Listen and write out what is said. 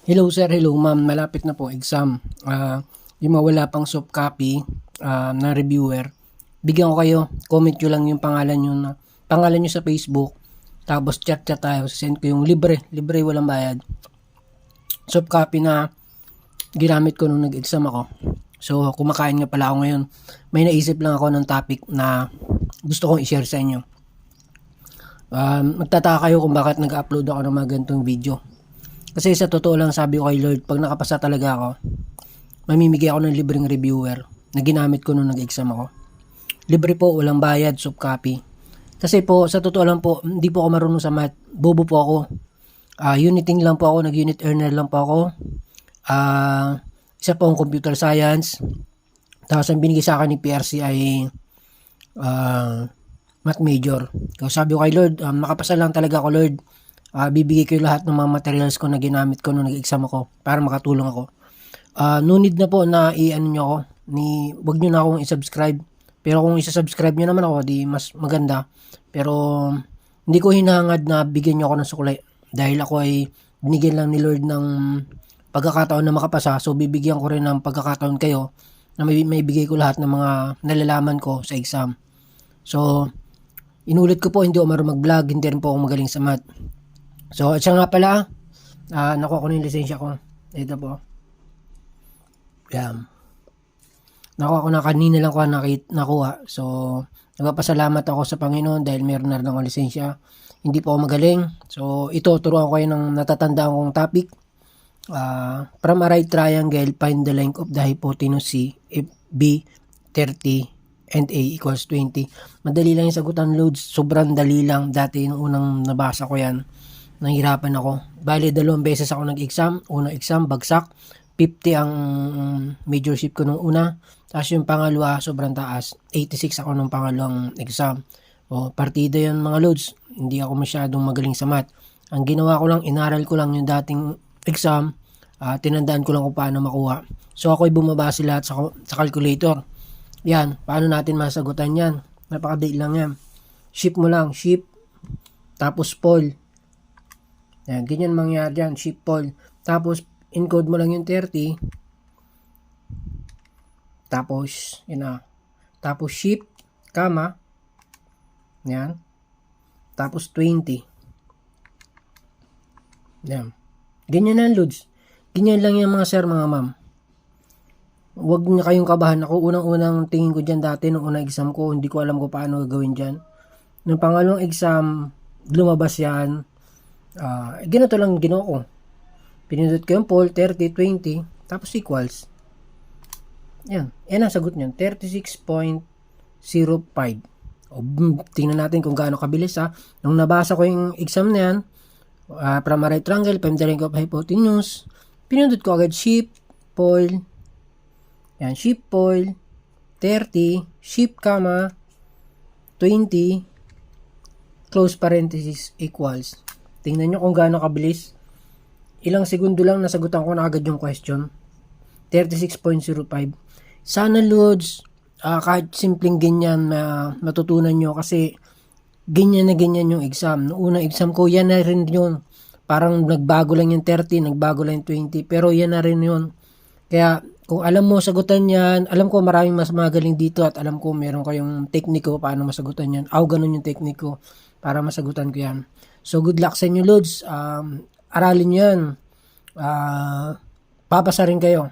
Hello sir, hello ma'am. Malapit na po exam. Yung mawala pang soft copy na reviewer, bigyan ko kayo, comment nyo lang yung pangalan nyo sa Facebook, tapos chat tayo, send ko yung libre walang bayad. Soft copy na ginamit ko nung nag-exam ako. So, kumakain nga pala ako ngayon. May naisip lang ako ng topic na gusto kong i-share sa inyo. Magtataka kayo kung bakit nag-upload ako ng mga ganitong video. Kasi sa totoo lang sabi ko kay Lord, pag nakapasa talaga ako, mamimigay ako ng libreng reviewer na ginamit ko nung nag-exam ako. Libre po, walang bayad, soft copy. Kasi po, sa totoo lang po, hindi po ako marunong sa math. Bobo po ako. Uniting lang po ako, nag-unit earner lang po ako. Isa po ang computer science. Tapos ang binigay sa akin ni PRC ay math major. So sabi ko kay Lord, nakapasa lang talaga ako Lord. Bibigay ko lahat ng mga materials ko na ginamit ko nung nag-exam ako para makatulong ako. No need na po na i-ano nyo ako, wag nyo na akong i-subscribe. Pero kung i-subscribe nyo naman ako, di mas maganda. Pero hindi ko hinahangad na bigyan nyo ako ng suklay. Dahil ako ay binigyan lang ni Lord ng pagkakataon na makapasa. So bibigyan ko rin ng pagkakataon kayo na may bigay ko lahat ng mga nalalaman ko sa exam. So, inulit ko po, hindi ako marunong mag-vlog, hindi rin po ako magaling sa math. So, siya nga pala, nakuha ko na yung lisensya ko. Ito po. Yan. Nakuha ko na kanina lang ko nakuha. So, nagpapasalamat ako sa Panginoon dahil meron na rin akong lisensya. Hindi po ako magaling. So, ito, turuan ko kayo ng natatandaan kong topic. From a right triangle, find the length of the hypotenuse if B 30 and A equals 20. Madali lang yung sagutan, loads. Sobrang dali lang. Dati, nung unang nabasa ko yan, nahirapan ako. Bale, 2 beses ako nag-exam. Unang exam, bagsak. 50 ang majorship ko nung una. Tapos yung pangalawa, sobrang taas. 86 ako nung pangalawang exam. Partida yan mga loads. Hindi ako masyadong magaling sa math. Ang ginawa ko lang, inaral ko lang yung dating exam. Tinandaan ko lang kung paano makuha. So ako'y bumabase lahat sa calculator. Yan, paano natin masagutan yan? Napakadali lang yan. Shift mo lang, shift. Tapos poll. Yan, ganyan mangyari dyan, shift poll. Tapos, encode mo lang yung 30. Tapos, yun na. Tapos, shift, comma. Yan. Tapos, 20. Yan. Ganyan na, loads. Ganyan lang yung mga sir, mga ma'am. Huwag na kayong kabahan. Ako, unang-unang tingin ko dyan dati, nung unang exam ko, hindi ko alam kung paano gagawin dyan. Nung pangalawang exam, lumabas yan. Ganito lang ginawa ko. Pinindot ko yung poll, 30, 20, tapos equals. Yan. Yan ang sagot nyo. 36.05. Tingnan natin kung gaano kabilis ha. Nung nabasa ko yung exam na yan, from a right triangle, find the length of hypotenuse, pinindot ko agad shift, poll. Yan, shift, poll, 30, shift, comma, 20, close parenthesis, equals. Tingnan nyo kung gaano kabilis. Ilang segundo lang nasagutan ko na agad yung question. 36.05. Sana loads, kahit simpleng ganyan na matutunan nyo kasi ganyan na ganyan yung exam. Noong unang exam ko, yan na rin yun. Parang nagbago lang yung 30, nagbago lang yung 20, pero yan na rin yun. Kaya kung alam mo sagutan yan, alam ko maraming mas magaling dito at alam ko meron kayong tekniko paano masagutan yan. Ganun yung tekniko para masagutan ko yan. So, good luck sa inyo, loads. Aralin nyo yan. Papasa rin kayo.